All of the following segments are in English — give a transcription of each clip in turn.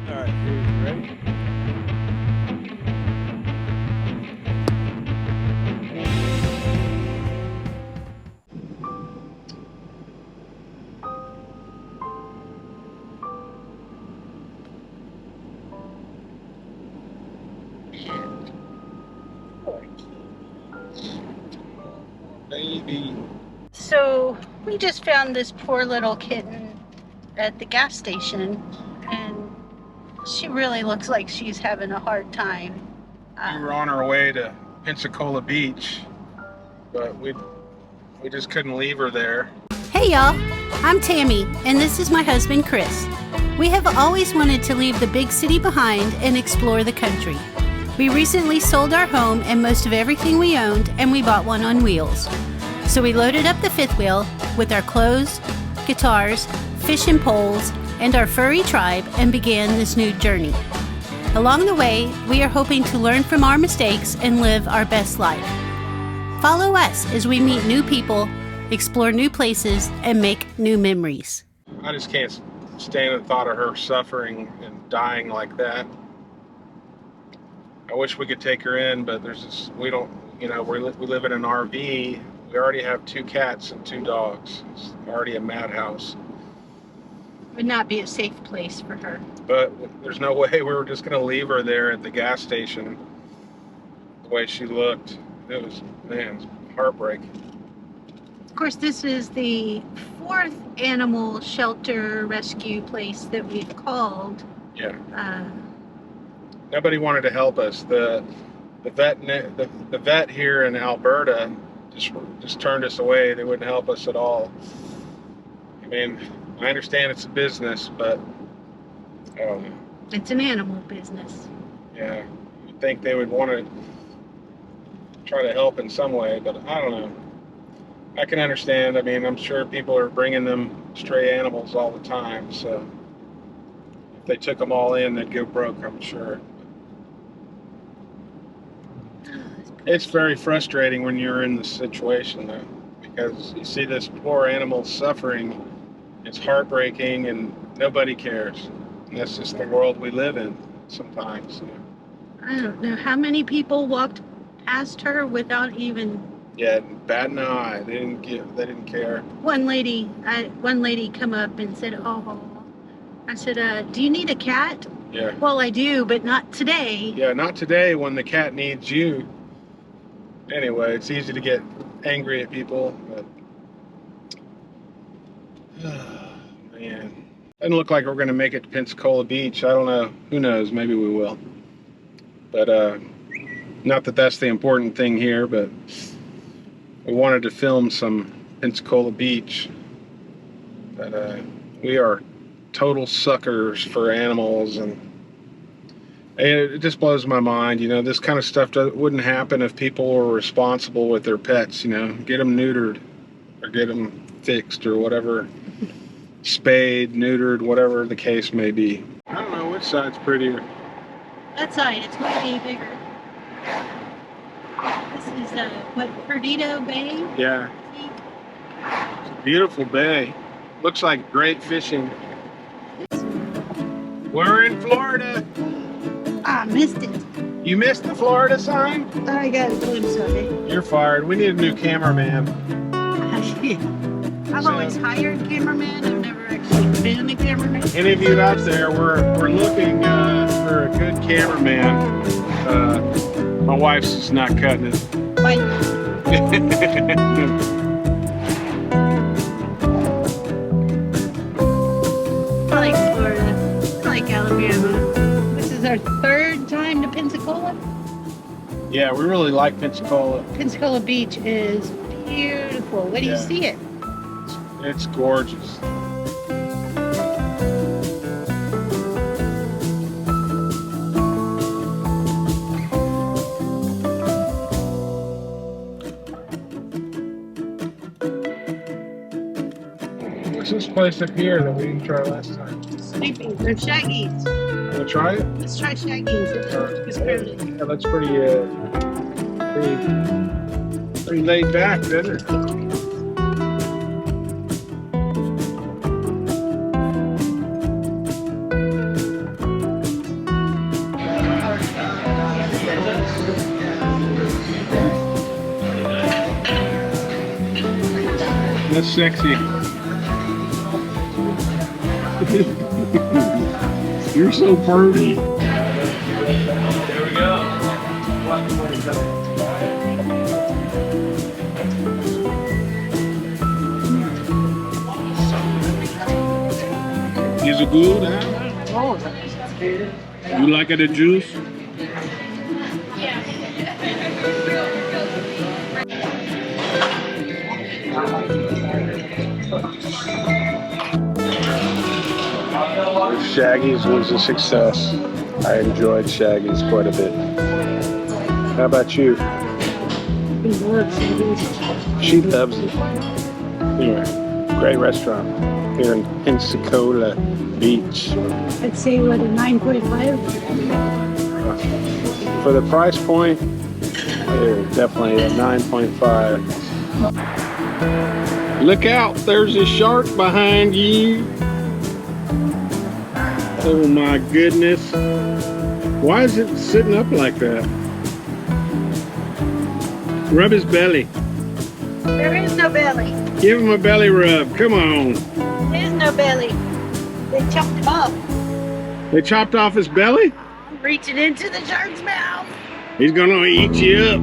Alright, you ready? Baby. So we just found this poor little kitten at the gas station, and she really looks like she's having a hard time. We were on our way to Pensacola Beach, but we just couldn't leave her there. Hey y'all, I'm Tammy, and this is my husband Chris. We have always wanted to leave the big city behind and explore the country. We recently sold our home and most of everything we owned, and we bought one on wheels. So we loaded up the fifth wheel with our clothes, guitars, fishing poles, and our furry tribe and began this new journey. Along the way, we are hoping to learn from our mistakes and live our best life. Follow us as we meet new people, explore new places, and make new memories. I just can't stand the thought of her suffering and dying like that. I wish we could take her in, but there's this, we don't, we live in an RV. We already have 2 cats and 2 dogs. It's already a madhouse. Would not be a safe place for her. But there's no way we were just going to leave her there at the gas station the way she looked. It was, man, heartbreak. Of course, this is the 4th animal shelter rescue place that we've called. Yeah. Nobody wanted to help us. The vet here in Alberta just turned us away. They wouldn't help us at all. I mean, I understand it's a business, but it's an animal business. Yeah, you'd think they would want to try to help in some way, but I don't know. I can understand. I mean, I'm sure people are bringing them stray animals all the time, so if they took them all in, they'd go broke, I'm sure. It's very frustrating when you're in this situation, though, because you see this poor animal suffering. It's heartbreaking, and nobody cares. And that's just the world we live in sometimes. I don't know how many people walked past her without even. Yeah, bat an eye. They didn't care. One lady come up and said, "Oh," I said, "Do you need a cat?" Yeah. Well, I do, but not today. Yeah, not today when the cat needs you. Anyway, it's easy to get angry at people, but man, doesn't look like we're going to make it to Pensacola Beach. I don't know. Who knows? Maybe we will. But not that that's the important thing here, but we wanted to film some Pensacola Beach. But we are total suckers for animals, and it just blows my mind. This kind of stuff wouldn't happen if people were responsible with their pets. Get them neutered or get them fixed or whatever. Spayed, neutered, whatever the case may be. I don't know which side's prettier. That side, it's going to be bigger. This is Perdido Bay? Yeah. It's a beautiful bay. Looks like great fishing. We're in Florida. I missed it. You missed the Florida sign? I got a glimpse of it. You're fired. We need a new cameraman. I've always hired cameramen. I've never actually been a cameraman. Any of you out there, we're looking for a good cameraman. My wife's just not cutting it. Bye. I like Florida. I like Alabama. This is our 3rd time to Pensacola. Yeah, we really like Pensacola. Pensacola Beach is beautiful. Where do you see it? It's gorgeous. What's this place up here that we didn't try last time? Sleeping. They're Shaggys. Want to try it? Let's try Shaggys. It's pretty. Yeah, that's pretty laid back, doesn't it? That's sexy. You're so pretty. There we go. Is it good? Huh? You like it, the juice? Shaggys was a success. I enjoyed Shaggys quite a bit. How about you? She loves it. Anyway, great restaurant here in Pensacola Beach. I'd say what, a 9.5? For the price point, definitely a 9.5. Look out, there's a shark behind you. Oh my goodness. Why is it sitting up like that? Rub his belly. There is no belly. Give him a belly rub. Come on. There is no belly. They chopped him off. They chopped off his belly? I'm reaching into the shark's mouth. He's gonna eat you up.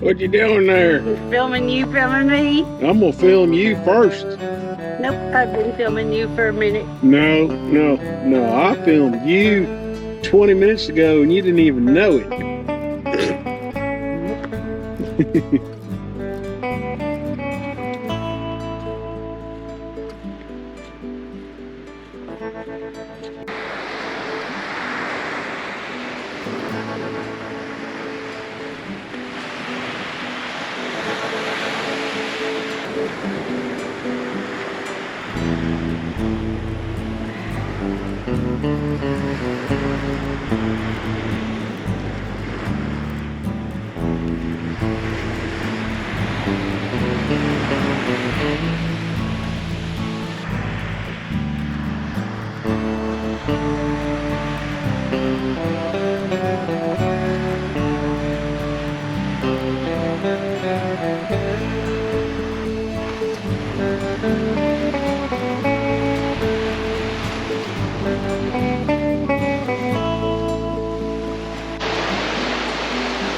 What you doing there? Filming you, filming me? I'm gonna film you first. Nope, I've been filming you for a minute. No. I filmed you 20 minutes ago and you didn't even know it.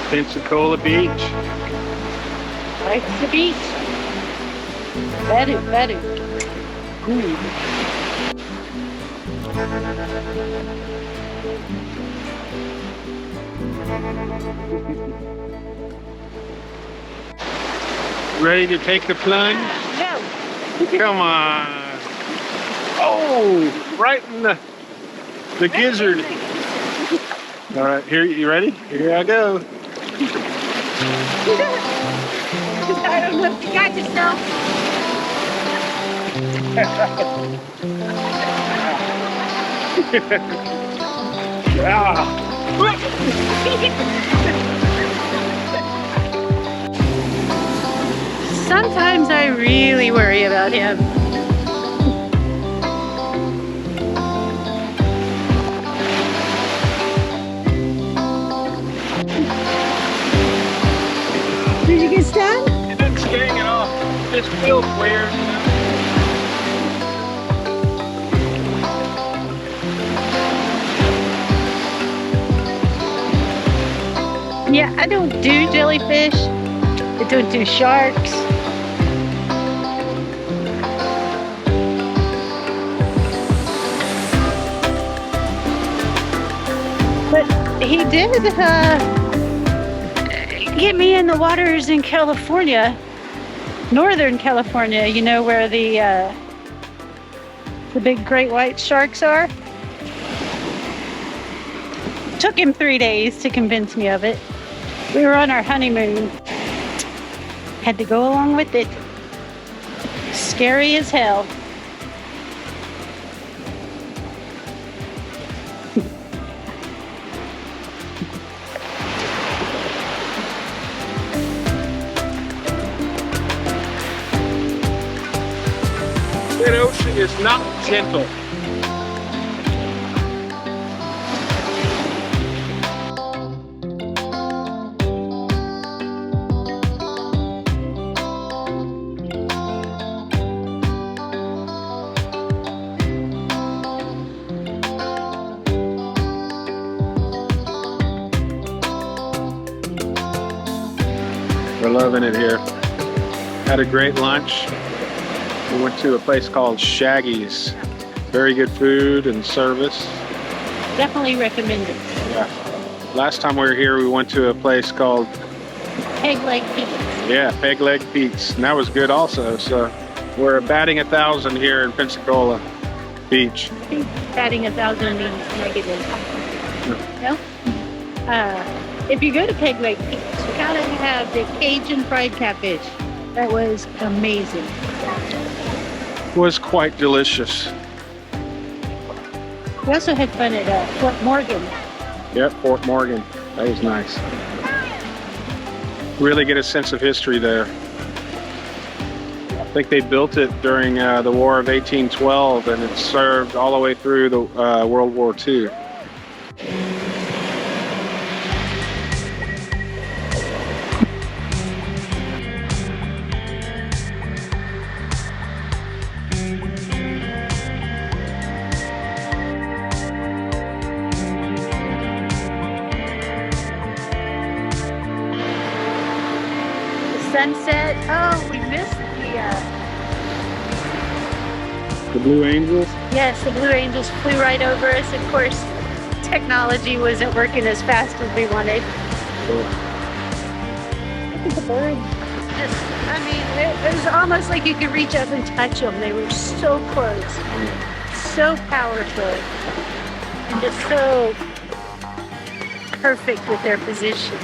Pensacola Beach. Right to the beach. Better. Ready to take the plunge? No. Come on. Oh, right in the gizzard. All right, here, you ready? Here I go. I don't know if you got yourself. Sometimes I really worry about him. Did you get stung? It didn't sting at all. It just feels weird. Yeah, I don't do jellyfish. I don't do sharks. But he did get me in the waters in California, Northern California, you know, where the big great white sharks are. Took him 3 days to convince me of it. We were on our honeymoon. Had to go along with it. Scary as hell. is not gentle. We're loving it here. Had a great lunch. We went to a place called Shaggys. Very good food and service. Definitely recommend it. Yeah. Last time we were here, we went to a place called Peg leg pizza. Yeah, Peg Leg Pete's, and that was good also. So we're batting 1,000 here in Pensacola Beach. I think batting 1,000 means negative. No? If you go to Peg leg Pete's, you gotta have the Cajun fried catfish. That was amazing. Was quite delicious. We also had fun at Fort Morgan. Yep, Fort Morgan. That was nice. Really get a sense of history there. I think they built it during the War of 1812, and it served all the way through the World War II. Sunset. Oh, we missed The Blue Angels? yes, the Blue Angels flew right over us. Of course, technology wasn't working as fast as we wanted. Look at the birds. I mean, it was almost like you could reach up and touch them. They were so close, so powerful, and just so perfect with their precision.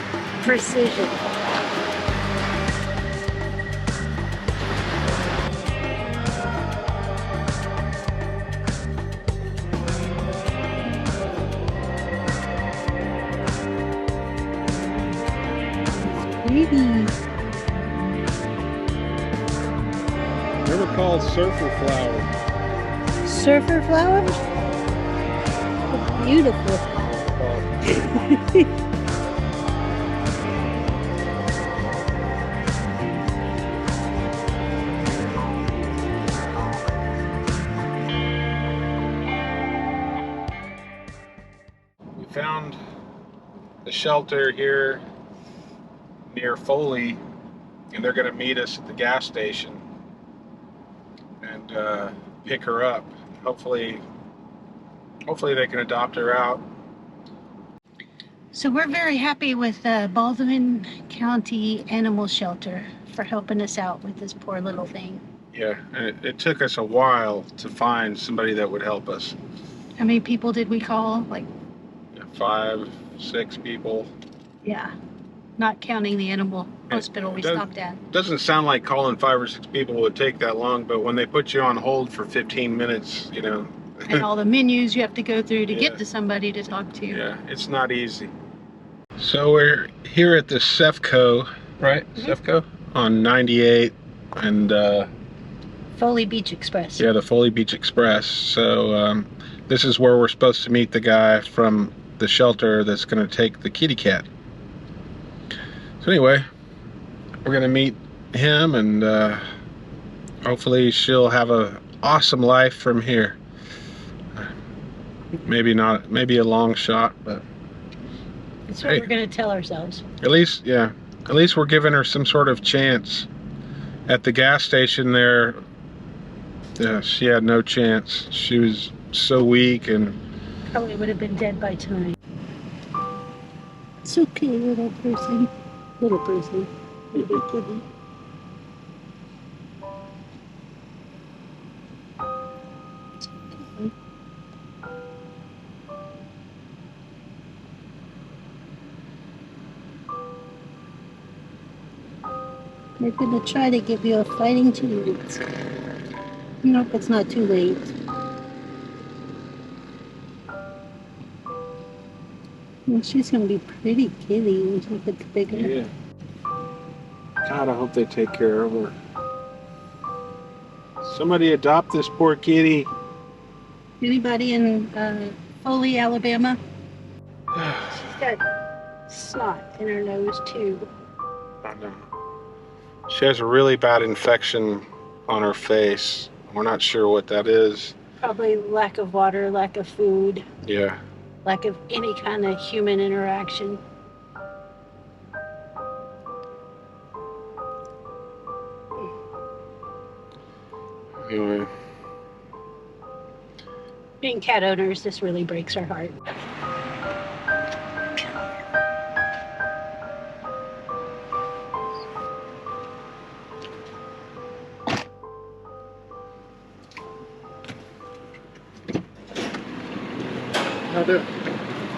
They were called surfer flowers. Surfer flowers? Beautiful. We found the shelter here near Foley, and they're going to meet us at the gas station and pick her up. Hopefully they can adopt her out. So we're very happy with Baldwin County Animal Shelter for helping us out with this poor little thing. Yeah, and it took us a while to find somebody that would help us. How many people did we call? Like, 5, 6 people. yeah, not counting the animal hospital we stopped at. Doesn't sound like calling 5 or 6 people would take that long, but when they put you on hold for 15 minutes, you know. And all the menus you have to go through to Yeah. get to somebody to talk to. Yeah, it's not easy. So we're here at the Cefco, right? Mm-hmm. Cefco on 98 and Foley Beach Express. yeah, the Foley Beach Express. So this is where we're supposed to meet the guy from the shelter that's going to take the kitty cat. So anyway, we're going to meet him, and hopefully she'll have an awesome life from here. Maybe not, maybe a long shot, but That's what Hey. we're going to tell ourselves. at least we're giving her some sort of chance. At the gas station there, yeah, she had no chance. She was so weak, and Probably would have been dead by tonight. It's okay, little person. Little person. Little kitty. We're gonna try to give you a fighting chance. Nope, it's not too late. Well, she's gonna be pretty kitty when she gets bigger. yeah. God, I hope they take care of her. Somebody adopt this poor kitty. Anybody in Foley, Alabama? She's got snot in her nose too. I know. She has a really bad infection on her face. We're not sure what that is. Probably lack of water, lack of food, Yeah. lack of any kind of human interaction. Anyway. Being cat owners, this really breaks our heart.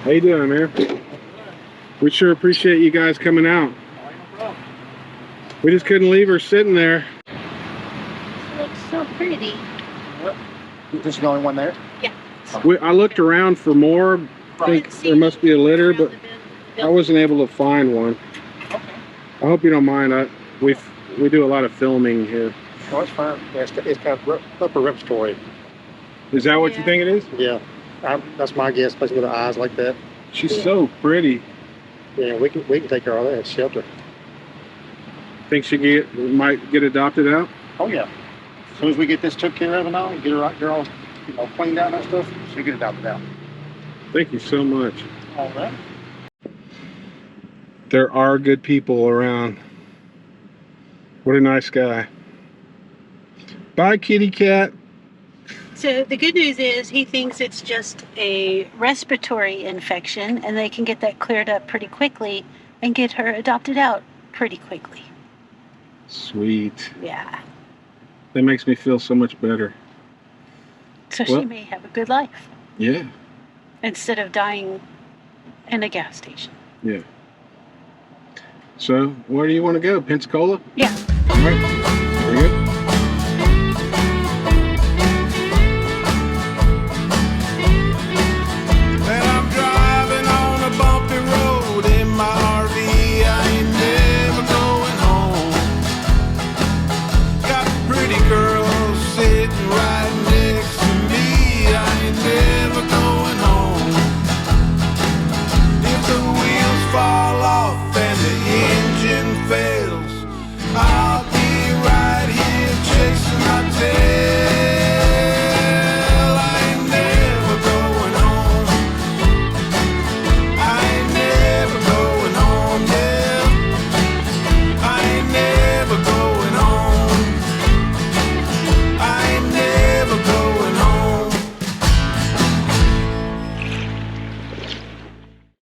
How you doing, man? We sure appreciate you guys coming out. We just couldn't leave her sitting there. She looks so pretty. This is the only one there? Yeah. I looked around for more. I think there must be a litter, but I wasn't able to find one. Okay. I hope you don't mind. We do a lot of filming here. Oh, it's fine. Yeah, it's kind of upper respiratory. Is that what you think it is? Yeah. That's my guess, especially with the eyes like that. She's so pretty. Yeah, we can take care of that at shelter. Think she might get adopted out? Oh, yeah. As soon as we get this took care of and all, get her all cleaned out and stuff, she'll get adopted out. Thank you so much. All right. There are good people around. What a nice guy. Bye, kitty cat. So the good news is he thinks it's just a respiratory infection and they can get that cleared up pretty quickly and get her adopted out pretty quickly. Sweet. Yeah. That makes me feel so much better. So Well- she may have a good life Yeah. instead of dying in a gas station. Yeah. So, where do you want to go? Pensacola? Yeah. All right.